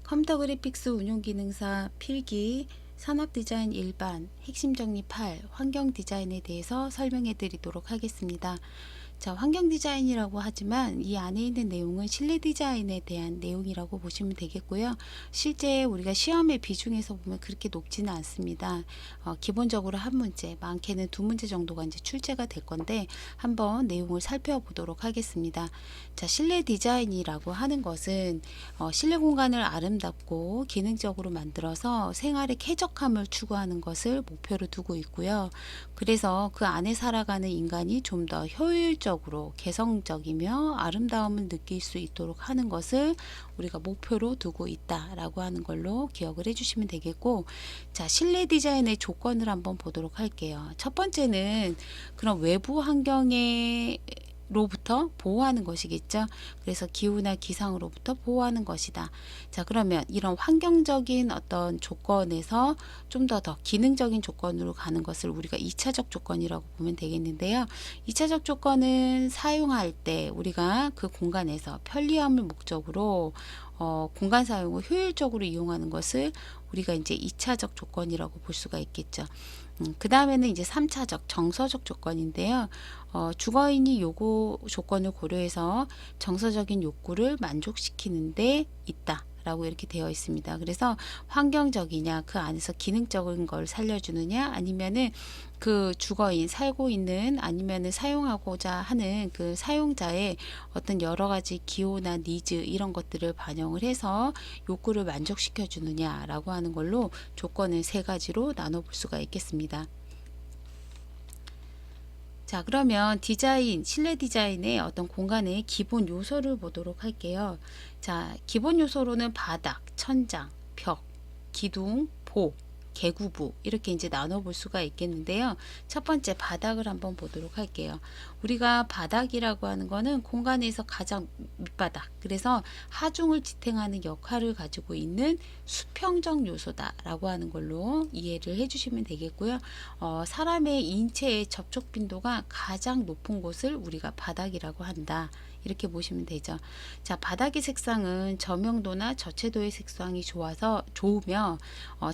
컴퓨터 그래픽스 운용 기능사 필기, 산업 디자인 일반, 핵심 정리 8, 환경 디자인에 대해서 설명해 드리도록 하겠습니다. 자, 환경 디자인이라고 하지만 이 안에 있는 내용은 실내 디자인에 대한 내용이라고 보시면 되겠고요. 실제 우리가 시험의 비중에서 보면 그렇게 높지는 않습니다. 기본적으로 한 문제, 많게는 두 문제 정도가 이제 출제가 될 건데 한번 내용을 살펴보도록 하겠습니다. 자, 실내 디자인이라고 하는 것은 실내 공간을 아름답고 기능적으로 만들어서 생활의 쾌적함을 추구하는 것을 목표로 두고 있고요. 그래서 그 안에 살아가는 인간이 좀 더 효율적으로 개성적이며 아름다움을 느낄 수 있도록 하는 것을 우리가 목표로 두고 있다라고 하는 걸로 기억을 해주시면 되겠고, 자, 실내 디자인의 조건을 한번 보도록 할게요. 첫 번째는 그런 외부 환경에 로부터 보호하는 것이겠죠. 그래서 기후나 기상으로부터 보호하는 것이다. 자, 그러면 이런 환경적인 어떤 조건에서 좀 더 기능적인 조건으로 가는 것을 우리가 2차적 조건이라고 보면 되겠는데요. 2차적 조건은 사용할 때 우리가 그 공간에서 편리함을 목적으로 공간 사용을 효율적으로 이용하는 것을 우리가 이제 2차적 조건이라고 볼 수가 있겠죠. 그 다음에는 이제 3차적 정서적 조건인데요. 주거인이 요구 조건을 고려해서 정서적인 욕구를 만족시키는데 있다 라고 이렇게 되어 있습니다. 그래서 환경적이냐, 그 안에서 기능적인 걸 살려주느냐, 아니면은 그 주거인, 살고 있는, 아니면은 사용하고자 하는 그 사용자의 어떤 여러 가지 기호나 니즈 이런 것들을 반영을 해서 욕구를 만족시켜 주느냐라고 하는 걸로 조건을 세 가지로 나눠볼 수가 있겠습니다. 자, 그러면 디자인, 실내 디자인의 어떤 공간의 기본 요소를 보도록 할게요. 자, 기본 요소로는 바닥, 천장, 벽, 기둥, 보, 개구부 이렇게 이제 나눠볼 수가 있겠는데요. 첫 번째 바닥을 한번 보도록 할게요. 우리가 바닥이라고 하는 거는 공간에서 가장 밑바닥, 그래서 하중을 지탱하는 역할을 가지고 있는 수평적 요소다라고 하는 걸로 이해를 해주시면 되겠고요. 사람의 인체의 접촉 빈도가 가장 높은 곳을 우리가 바닥이라고 한다. 이렇게 보시면 되죠. 자, 바닥의 색상은 저명도나 저채도의 색상이 좋으며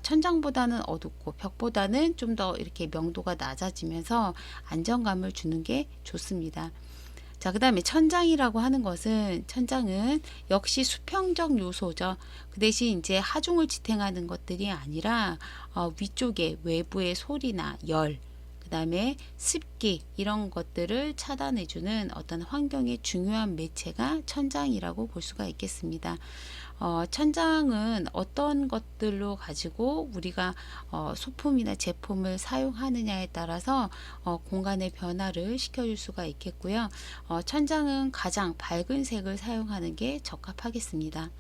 천장보다는 어둡고 벽보다는 좀 더 이렇게 명도가 낮아지면서 안정감을 주는 게 좋습니다. 자, 그 다음에 천장이라고 하는 것은, 천장은 역시 수평적 요소죠. 그 대신 이제 하중을 지탱하는 것들이 아니라 위쪽에 외부의 소리나 열, 그 다음에 습기 이런 것들을 차단해주는 어떤 환경의 중요한 매체가 천장이라고 볼 수가 있겠습니다. 천장은 어떤 것들로 가지고 우리가 소품이나 제품을 사용하느냐에 따라서 공간의 변화를 시켜줄 수가 있겠고요. 천장은 가장 밝은 색을 사용하는 게 적합하겠습니다.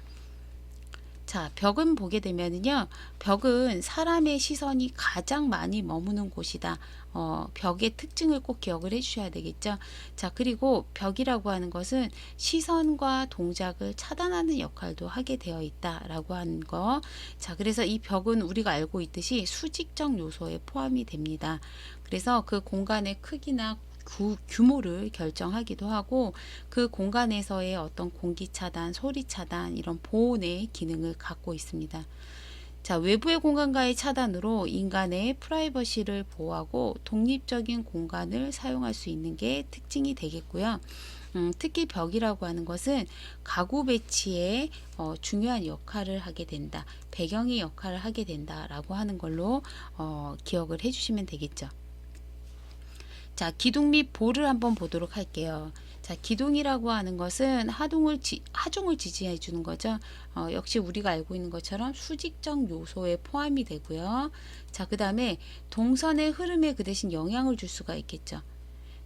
자, 벽은 보게 되면은요, 벽은 사람의 시선이 가장 많이 머무는 곳이다. 벽의 특징을 꼭 기억을 해 주셔야 되겠죠. 자, 그리고 벽이라고 하는 것은 시선과 동작을 차단하는 역할도 하게 되어 있다라고 하는 거. 자, 그래서 이 벽은 우리가 알고 있듯이 수직적 요소에 포함이 됩니다. 그래서 그 공간의 크기나 규모를 결정하기도 하고, 그 공간에서의 어떤 공기 차단, 소리 차단 이런 보온의 기능을 갖고 있습니다. 자, 외부의 공간과의 차단으로 인간의 프라이버시를 보호하고 독립적인 공간을 사용할 수 있는 게 특징이 되겠고요. 특히 벽이라고 하는 것은 가구 배치에 중요한 역할을 하게 된다, 배경의 역할을 하게 된다라고 하는 걸로 기억을 해주시면 되겠죠. 자, 기둥 및 보를 한번 보도록 할게요. 자, 기둥이라고 하는 것은 하중을 지지해 주는 거죠. 역시 우리가 알고 있는 것처럼 수직적 요소에 포함이 되고요. 자, 그 다음에 동선의 흐름에 그 대신 영향을 줄 수가 있겠죠.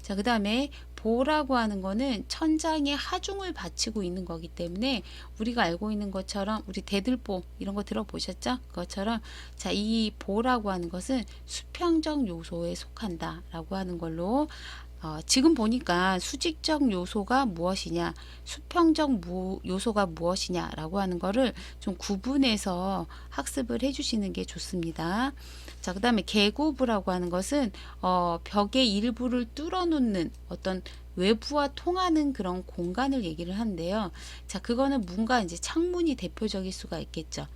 자, 그 다음에 보라고 하는 거는 천장에 하중을 받치고 있는 거기 때문에 우리가 알고 있는 것처럼, 우리 대들보 이런 거 들어보셨죠? 그것처럼, 자, 이 보라고 하는 것은 수평적 요소에 속한다 라고 하는 걸로 지금 보니까 수직적 요소가 무엇이냐, 수평적 요소가 무엇이냐라고 하는 거를 좀 구분해서 학습을 해주시는 게 좋습니다. 자, 그 다음에 계고부라고 하는 것은 벽의 일부를 뚫어놓는 어떤 외부와 통하는 그런 공간을 얘기를 하는데요. 자, 그거는 뭔가 이제 창문이 대표적일 수가 있겠죠.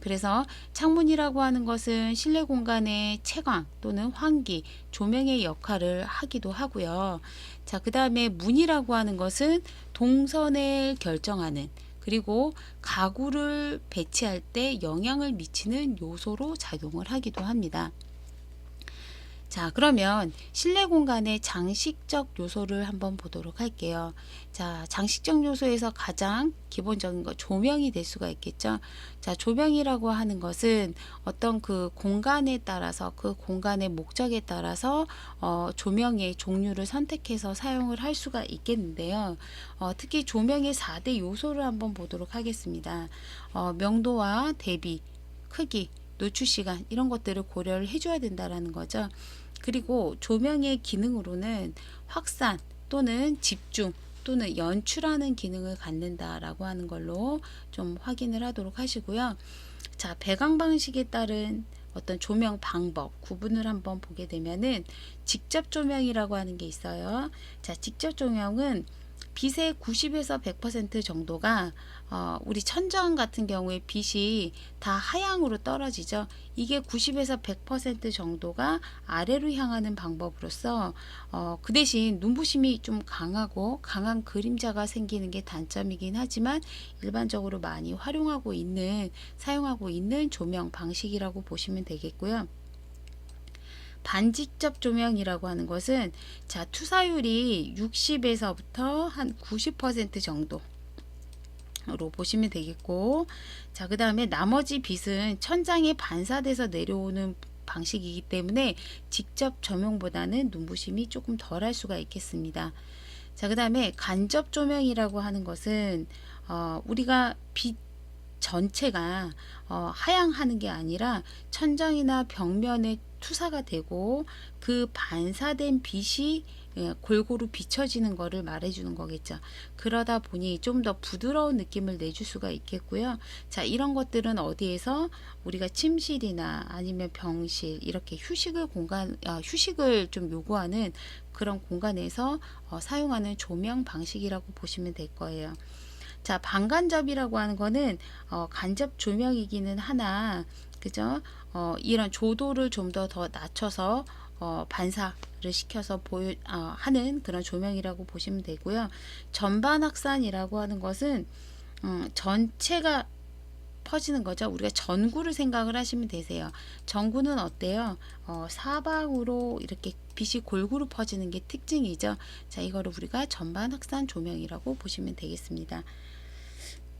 그래서 창문이라고 하는 것은 실내 공간의 채광 또는 환기, 조명의 역할을 하기도 하고요. 자, 그 다음에 문이라고 하는 것은 동선을 결정하는, 그리고 가구를 배치할 때 영향을 미치는 요소로 작용을 하기도 합니다. 자, 그러면 실내 공간의 장식적 요소를 한번 보도록 할게요. 자, 장식적 요소에서 가장 기본적인 거 조명이 될 수가 있겠죠. 자, 조명이라고 하는 것은 어떤 그 공간에 따라서, 그 공간의 목적에 따라서 조명의 종류를 선택해서 사용을 할 수가 있겠는데요. 특히 조명의 4대 요소를 한번 보도록 하겠습니다. 명도와 대비, 크기, 노출 시간, 이런 것들을 고려를 해줘야 된다라는 거죠. 그리고 조명의 기능으로는 확산 또는 집중 또는 연출하는 기능을 갖는다라고 하는 걸로 좀 확인을 하도록 하시고요. 자, 배광 방식에 따른 어떤 조명 방법 구분을 한번 보게 되면은 직접 조명이라고 하는 게 있어요. 자, 직접 조명은 빛의 90에서 100% 정도가 우리 천장 같은 경우에 빛이 다 하향으로 떨어지죠. 이게 90에서 100% 정도가 아래로 향하는 방법으로서 그 대신 눈부심이 좀 강하고 강한 그림자가 생기는 게 단점이긴 하지만 일반적으로 많이 활용하고 있는, 사용하고 있는 조명 방식이라고 보시면 되겠고요. 반직접 조명이라고 하는 것은 자, 투사율이 60에서부터 한 90% 정도로 보시면 되겠고, 자, 그 다음에 나머지 빛은 천장에 반사돼서 내려오는 방식이기 때문에 직접 조명보다는 눈부심이 조금 덜할 수가 있겠습니다. 자, 그 다음에 간접 조명이라고 하는 것은 우리가 빛 전체가 하향하는 게 아니라 천장이나 벽면에 투사가 되고 그 반사된 빛이 골고루 비춰지는 거를 말해주는 거겠죠. 그러다 보니 좀 더 부드러운 느낌을 내줄 수가 있겠고요. 자, 이런 것들은 어디에서 우리가 침실이나 아니면 병실 이렇게 휴식을 좀 요구하는 그런 공간에서 사용하는 조명 방식이라고 보시면 될 거예요. 자, 반간접이라고 하는 거는 간접 조명이기는 하나, 그죠? 이런 조도를 좀 더 낮춰서 반사를 시켜서 하는 그런 조명이라고 보시면 되고요. 전반 확산이라고 하는 것은 전체가 퍼지는 거죠. 우리가 전구를 생각을 하시면 되세요. 전구는 어때요? 사방으로 이렇게 빛이 골고루 퍼지는 게 특징이죠. 자, 이거를 우리가 전반 확산 조명이라고 보시면 되겠습니다.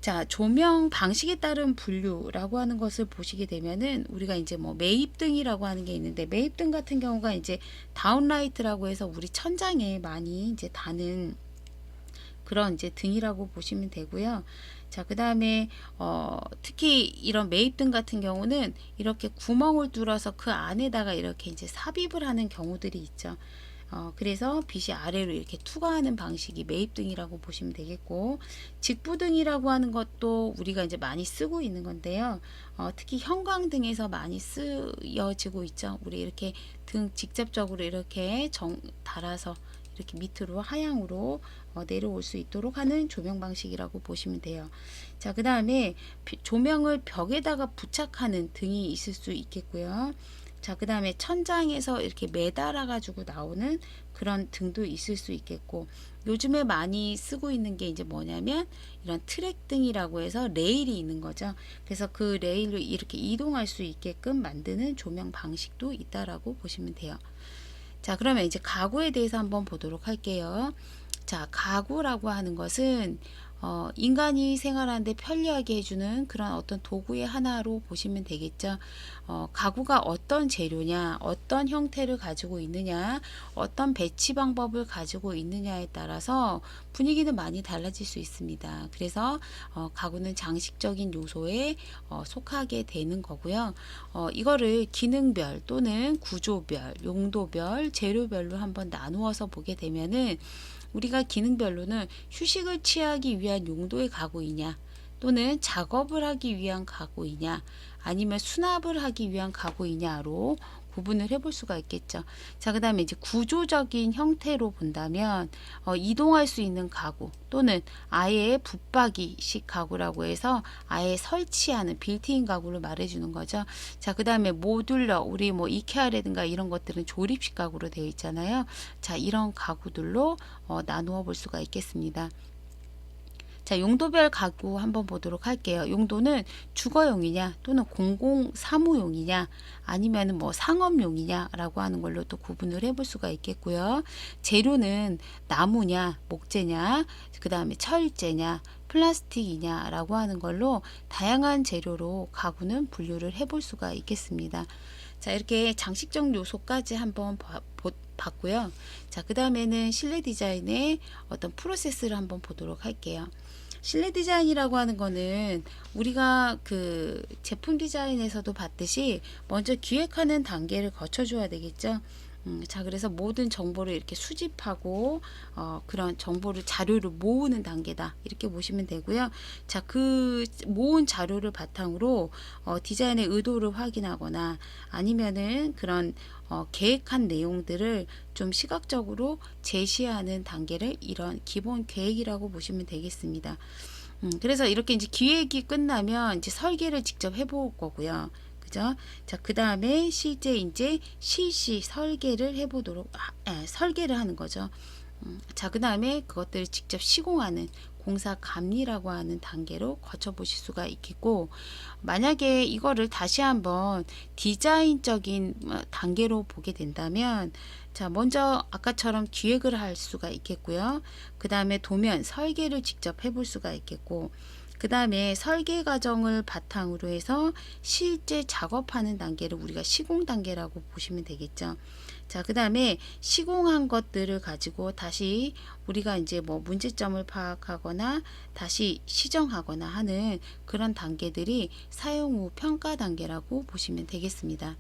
자, 조명 방식에 따른 분류라고 하는 것을 보시게 되면은 우리가 이제 뭐 매입등이라고 하는 게 있는데, 매입등 같은 경우가 이제 다운라이트라고 해서 우리 천장에 많이 이제 다는 그런 이제 등이라고 보시면 되고요. 자, 그 다음에 특히 이런 매입등 같은 경우는 이렇게 구멍을 뚫어서 그 안에다가 이렇게 이제 삽입을 하는 경우들이 있죠. 그래서 빛이 아래로 이렇게 투과하는 방식이 매입등이라고 보시면 되겠고, 직부등이라고 하는 것도 우리가 이제 많이 쓰고 있는 건데요. 특히 형광등에서 많이 쓰여지고 있죠. 우리 이렇게 등 직접적으로 이렇게 달아서 이렇게 밑으로 하향으로 내려올 수 있도록 하는 조명 방식이라고 보시면 돼요. 자, 그 다음에 조명을 벽에다가 부착하는 등이 있을 수 있겠고요. 자, 그 다음에 천장에서 이렇게 매달아 가지고 나오는 그런 등도 있을 수 있겠고, 요즘에 많이 쓰고 있는 게 이제 뭐냐면 이런 트랙 등이라고 해서 레일이 있는 거죠. 그래서 그 레일로 이렇게 이동할 수 있게끔 만드는 조명 방식도 있다라고 보시면 돼요. 자, 그러면 이제 가구에 대해서 한번 보도록 할게요. 자, 가구라고 하는 것은 인간이 생활하는데 편리하게 해주는 그런 어떤 도구의 하나로 보시면 되겠죠. 가구가 어떤 재료냐, 어떤 형태를 가지고 있느냐, 어떤 배치 방법을 가지고 있느냐에 따라서 분위기는 많이 달라질 수 있습니다. 그래서 가구는 장식적인 요소에 속하게 되는 거고요. 이거를 기능별 또는 구조별, 용도별, 재료별로 한번 나누어서 보게 되면은 우리가 기능별로는 휴식을 취하기 위한 용도의 가구이냐, 또는 작업을 하기 위한 가구이냐, 아니면 수납을 하기 위한 가구이냐로 구분을 해볼 수가 있겠죠. 자, 그 다음에 이제 구조적인 형태로 본다면 이동할 수 있는 가구 또는 아예 붙박이식 가구라고 해서 아예 설치하는 빌트인 가구를 말해주는 거죠. 자, 그 다음에 모듈러, 우리 뭐 이케아라든가 이런 것들은 조립식 가구로 되어 있잖아요. 자, 이런 가구들로 나누어 볼 수가 있겠습니다. 자, 용도별 가구 한번 보도록 할게요. 용도는 주거용이냐 또는 공공사무용이냐 아니면 뭐 상업용이냐라고 하는 걸로 또 구분을 해볼 수가 있겠고요. 재료는 나무냐 목재냐 그 다음에 철제냐 플라스틱이냐 라고 하는 걸로 다양한 재료로 가구는 분류를 해볼 수가 있겠습니다. 자, 이렇게 장식적 요소까지 한번 봤고요. 자, 그 다음에는 실내 디자인의 어떤 프로세스를 한번 보도록 할게요. 실내 디자인이라고 하는 거는 우리가 그 제품 디자인에서도 봤듯이 먼저 기획하는 단계를 거쳐줘야 되겠죠. 자, 그래서 모든 정보를 이렇게 수집하고 그런 정보를 자료를 모으는 단계다 이렇게 보시면 되고요. 자, 그 모은 자료를 바탕으로 디자인의 의도를 확인하거나 아니면은 그런 계획한 내용들을 좀 시각적으로 제시하는 단계를 이런 기본 계획이라고 보시면 되겠습니다. 그래서 이렇게 이제 기획이 끝나면 이제 설계를 직접 해볼 거고요. 그죠? 자, 그 다음에 실제 이제 실시 설계를 해보도록 설계를 하는 거죠. 자, 그 다음에 그것들을 직접 시공하는 공사 감리라고 하는 단계로 거쳐 보실 수가 있겠고, 만약에 이거를 다시 한번 디자인적인 단계로 보게 된다면, 자, 먼저 아까처럼 기획을 할 수가 있겠고요. 그 다음에 도면 설계를 직접 해볼 수가 있겠고, 그 다음에 설계 과정을 바탕으로 해서 실제 작업하는 단계를 우리가 시공 단계라고 보시면 되겠죠. 자, 그 다음에 시공한 것들을 가지고 다시 우리가 이제 뭐 문제점을 파악하거나 다시 시정하거나 하는 그런 단계들이 사용 후 평가 단계라고 보시면 되겠습니다.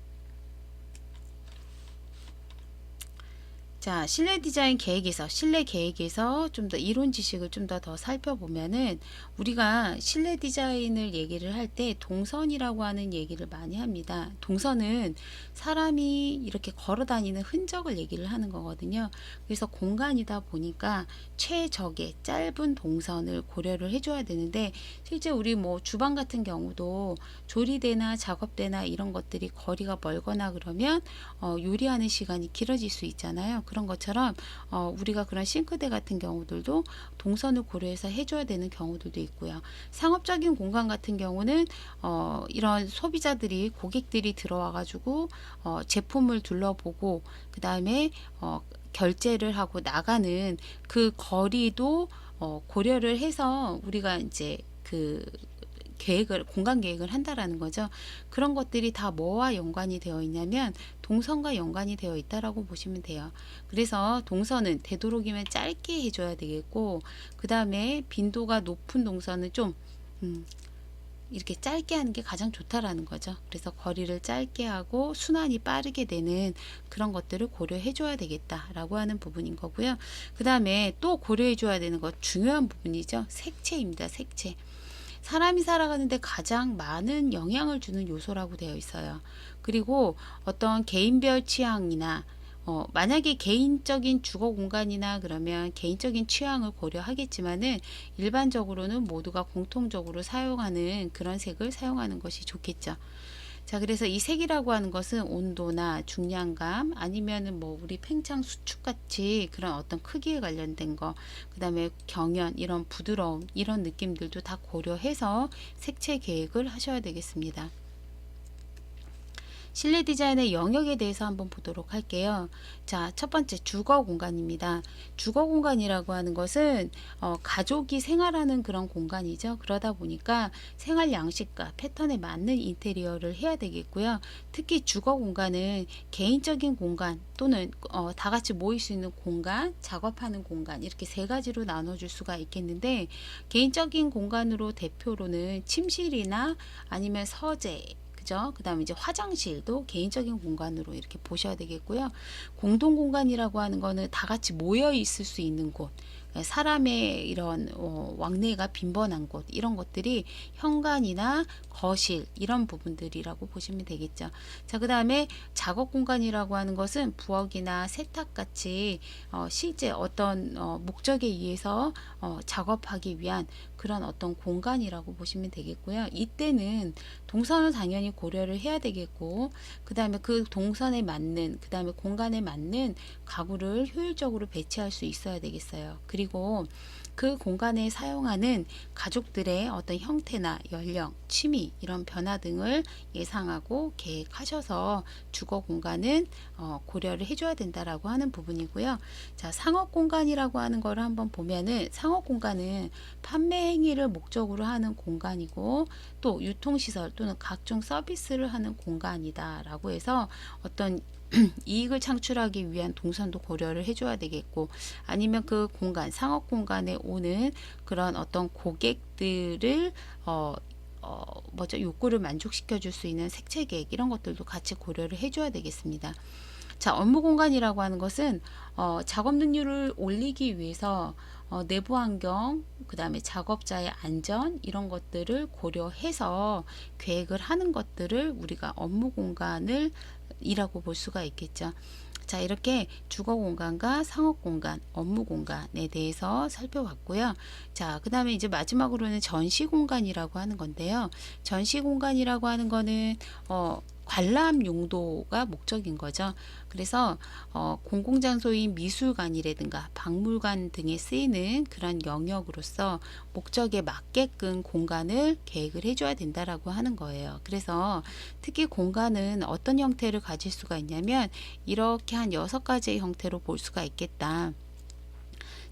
자, 실내 디자인 계획에서, 실내 계획에서 좀 더 이론 지식을 좀 더 살펴보면은 우리가 실내 디자인을 얘기를 할 때 동선이라고 하는 얘기를 많이 합니다. 동선은 사람이 이렇게 걸어 다니는 흔적을 얘기를 하는 거거든요. 그래서 공간이다 보니까 최적의 짧은 동선을 고려를 해줘야 되는데, 실제 우리 뭐 주방 같은 경우도 조리대나 작업대나 이런 것들이 거리가 멀거나 그러면 요리하는 시간이 길어질 수 있잖아요. 그런 것처럼 우리가 그런 싱크대 같은 경우들도 동선을 고려해서 해줘야 되는 경우들도 있고요. 상업적인 공간 같은 경우는 이런 소비자들이 고객들이 들어와 가지고 제품을 둘러보고 그 다음에 결제를 하고 나가는 그 거리도 고려를 해서 우리가 이제 그 공간 계획을 한다라는 거죠. 그런 것들이 다 뭐와 연관이 되어 있냐면 동선과 연관이 되어 있다라고 보시면 돼요. 그래서 동선은 되도록이면 짧게 해줘야 되겠고, 그 다음에 빈도가 높은 동선은 좀 이렇게 짧게 하는 게 가장 좋다라는 거죠. 그래서 거리를 짧게 하고 순환이 빠르게 되는 그런 것들을 고려해 줘야 되겠다라고 하는 부분인 거고요. 그 다음에 또 고려해 줘야 되는 것 중요한 부분이죠. 색채입니다. 색채. 사람이 살아가는데 가장 많은 영향을 주는 요소라고 되어 있어요. 그리고 어떤 개인별 취향이나 만약에 개인적인 주거 공간이나 그러면 개인적인 취향을 고려하겠지만은 일반적으로는 모두가 공통적으로 사용하는 그런 색을 사용하는 것이 좋겠죠. 자, 그래서 이 색이라고 하는 것은 온도나 중량감 아니면은 뭐 우리 팽창 수축 같이 그런 어떤 크기에 관련된 거, 그 다음에 경연 이런 부드러움 이런 느낌들도 다 고려해서 색채 계획을 하셔야 되겠습니다. 실내 디자인의 영역에 대해서 한번 보도록 할게요. 자, 첫 번째 주거 공간입니다. 주거 공간이라고 하는 것은 가족이 생활하는 그런 공간이죠. 그러다 보니까 생활 양식과 패턴에 맞는 인테리어를 해야 되겠고요. 특히 주거 공간은 개인적인 공간 또는 다 같이 모일 수 있는 공간, 작업하는 공간 이렇게 세 가지로 나눠줄 수가 있겠는데, 개인적인 공간으로 대표로는 침실이나 아니면 서재, 그죠? 그 다음에 이제 화장실도 개인적인 공간으로 이렇게 보셔야 되겠고요. 공동 공간이라고 하는 거는 다 같이 모여 있을 수 있는 곳, 사람의 이런 왕래가 빈번한 곳, 이런 것들이 현관이나 거실 이런 부분들이라고 보시면 되겠죠. 자, 그 다음에 작업 공간이라고 하는 것은 부엌이나 세탁 같이 실제 어떤 목적에 의해서 작업하기 위한 그런 어떤 공간이라고 보시면 되겠고요. 이때는 동선을 당연히 고려를 해야 되겠고, 그 다음에 그 동선에 맞는, 그 다음에 공간에 맞는 가구를 효율적으로 배치할 수 있어야 되겠어요. 그리고 그 공간에 사용하는 가족들의 어떤 형태나 연령, 취미 이런 변화 등을 예상하고 계획하셔서 주거 공간은 고려를 해줘야 된다라고 하는 부분이고요. 자, 상업 공간이라고 하는 걸 한번 보면은, 상업 공간은 판매 행위를 목적으로 하는 공간이고 또 유통시설 또는 각종 서비스를 하는 공간이다라고 해서 어떤 이익을 창출하기 위한 동선도 고려를 해줘야 되겠고, 아니면 그 공간, 상업 공간에 오는 그런 어떤 고객들을 욕구를 만족시켜 줄 수 있는 색채 계획 이런 것들도 같이 고려를 해줘야 되겠습니다. 자, 업무 공간이라고 하는 것은 작업 능률을 올리기 위해서 내부 환경, 그 다음에 작업자의 안전 이런 것들을 고려해서 계획을 하는 것들을 우리가 업무 공간을 이라고 볼 수가 있겠죠. 자, 이렇게 주거 공간과 상업 공간, 업무 공간에 대해서 살펴봤고요. 자, 그 다음에 이제 마지막으로는 전시 공간이라고 하는 건데요. 전시 공간이라고 하는 거는 관람 용도가 목적인 거죠. 그래서 공공장소인 미술관이라든가 박물관 등에 쓰이는 그런 영역으로서 목적에 맞게끔 공간을 계획을 해줘야 된다라고 하는 거예요. 그래서 특히 공간은 어떤 형태를 가질 수가 있냐면 이렇게 한 6가지의 형태로 볼 수가 있겠다.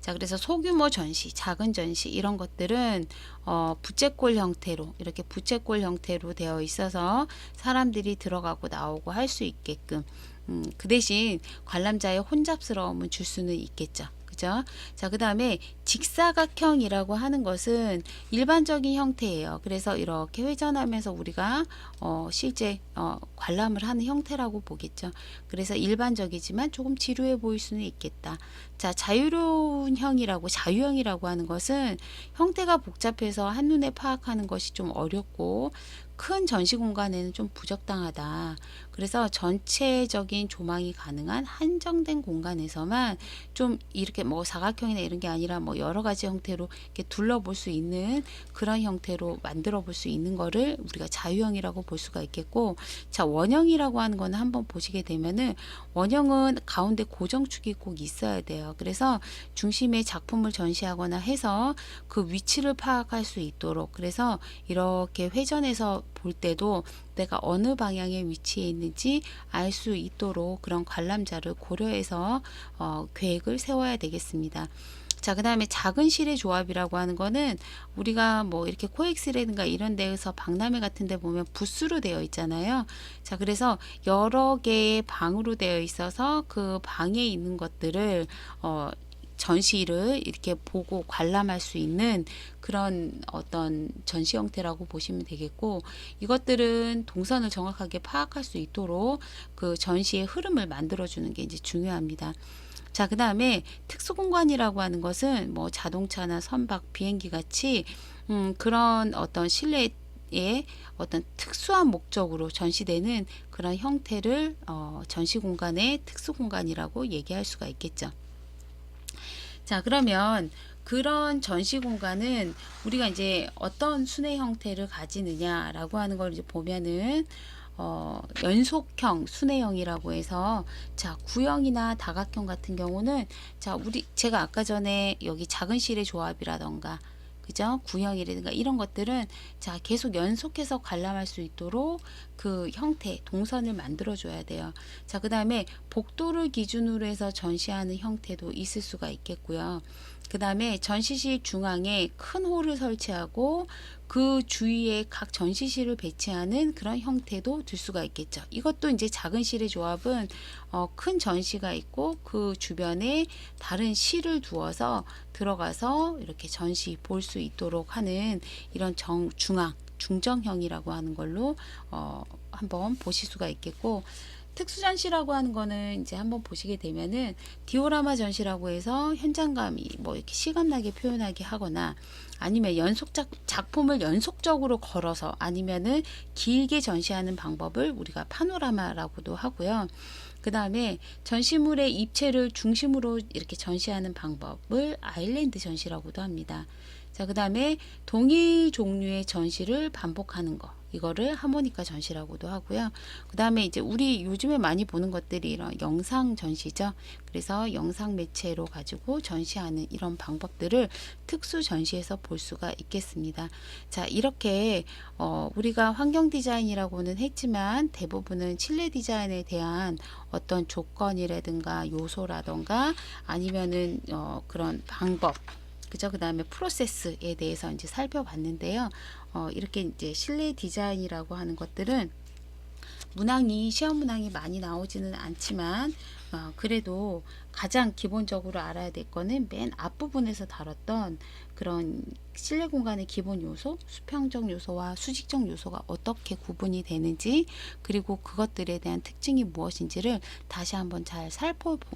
자, 그래서 소규모 전시, 작은 전시 이런 것들은 부채꼴 형태로, 이렇게 부채꼴 형태로 되어 있어서 사람들이 들어가고 나오고 할 수 있게끔, 그 대신 관람자의 혼잡스러움은 줄 수는 있겠죠. 그죠? 자, 그 다음에 직사각형이라고 하는 것은 일반적인 형태예요. 그래서 이렇게 회전하면서 우리가 실제 관람을 하는 형태라고 보겠죠. 그래서 일반적이지만 조금 지루해 보일 수는 있겠다. 자, 자유형이라고 하는 것은 형태가 복잡해서 한눈에 파악하는 것이 좀 어렵고 큰 전시 공간에는 좀 부적당하다. 그래서 전체적인 조망이 가능한 한정된 공간에서만 좀 이렇게 뭐 사각형이나 이런 게 아니라 뭐 여러 가지 형태로 이렇게 둘러볼 수 있는 그런 형태로 만들어 볼 수 있는 거를 우리가 자유형이라고 볼 수가 있겠고, 자, 원형이라고 하는 거는 한번 보시게 되면은 원형은 가운데 고정축이 꼭 있어야 돼요. 그래서 중심에 작품을 전시하거나 해서 그 위치를 파악할 수 있도록, 그래서 이렇게 회전해서 볼 때도 내가 어느 방향에 위치해 있는지 알 수 있도록 그런 관람자를 고려해서 계획을 세워야 되겠습니다. 자, 그 다음에 작은 실의 조합이라고 하는 거는 우리가 뭐 이렇게 코엑스라든가 이런 데에서 박람회 같은 데 보면 부스로 되어 있잖아요. 자, 그래서 여러 개의 방으로 되어 있어서 그 방에 있는 것들을 전시를 이렇게 보고 관람할 수 있는 그런 어떤 전시 형태라고 보시면 되겠고, 이것들은 동선을 정확하게 파악할 수 있도록 그 전시의 흐름을 만들어주는 게 이제 중요합니다. 자, 그 다음에 특수공간이라고 하는 것은 뭐 자동차나 선박, 비행기 같이 그런 어떤 실내의 어떤 특수한 목적으로 전시되는 그런 형태를 전시공간의 특수공간이라고 얘기할 수가 있겠죠. 자, 그러면 그런 전시 공간은 우리가 이제 어떤 순회 형태를 가지느냐라고 하는 걸 이제 보면은 연속형 순회형이라고 해서, 자, 구형이나 다각형 같은 경우는, 자, 제가 아까 전에 여기 작은 실의 조합이라던가 그죠? 구형이라든가 이런 것들은 자, 계속 연속해서 관람할 수 있도록 그 형태, 동선을 만들어 줘야 돼요. 자, 그다음에 복도를 기준으로 해서 전시하는 형태도 있을 수가 있겠고요. 그 다음에 전시실 중앙에 큰 홀을 설치하고 그 주위에 각 전시실을 배치하는 그런 형태도 들 수가 있겠죠. 이것도 이제 작은 실의 조합은 큰 전시가 있고 그 주변에 다른 실을 두어서 들어가서 이렇게 전시 볼 수 있도록 하는 이런 중앙, 중정형이라고 하는 걸로 한번 보실 수가 있겠고, 특수 전시라고 하는 거는 이제 한번 보시게 되면은 디오라마 전시라고 해서 현장감이 뭐 이렇게 실감나게 표현하게 하거나 아니면 작품을 연속적으로 걸어서 아니면은 길게 전시하는 방법을 우리가 파노라마라고도 하고요. 그 다음에 전시물의 입체를 중심으로 이렇게 전시하는 방법을 아일랜드 전시라고도 합니다. 자, 그 다음에 동일 종류의 전시를 반복하는 거, 이거를 하모니카 전시라고도 하고요. 그 다음에 이제 우리 요즘에 많이 보는 것들이 이런 영상 전시죠. 그래서 영상 매체로 가지고 전시하는 이런 방법들을 특수 전시에서 볼 수가 있겠습니다. 자, 이렇게 우리가 환경 디자인이라고는 했지만 대부분은 실내 디자인에 대한 어떤 조건이라든가 요소라든가 아니면은 그런 방법, 그죠? 그 다음에 프로세스에 대해서 이제 살펴봤는데요. 이렇게 이제 실내 디자인이라고 하는 것들은 시험 문항이 많이 나오지는 않지만 그래도 가장 기본적으로 알아야 될 거는 맨 앞부분에서 다뤘던 그런 실내 공간의 기본 요소, 수평적 요소와 수직적 요소가 어떻게 구분이 되는지, 그리고 그것들에 대한 특징이 무엇인지를 다시 한번 잘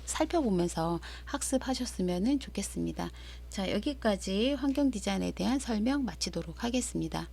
살펴보면서 학습하셨으면 좋겠습니다. 자, 여기까지 환경 디자인에 대한 설명 마치도록 하겠습니다.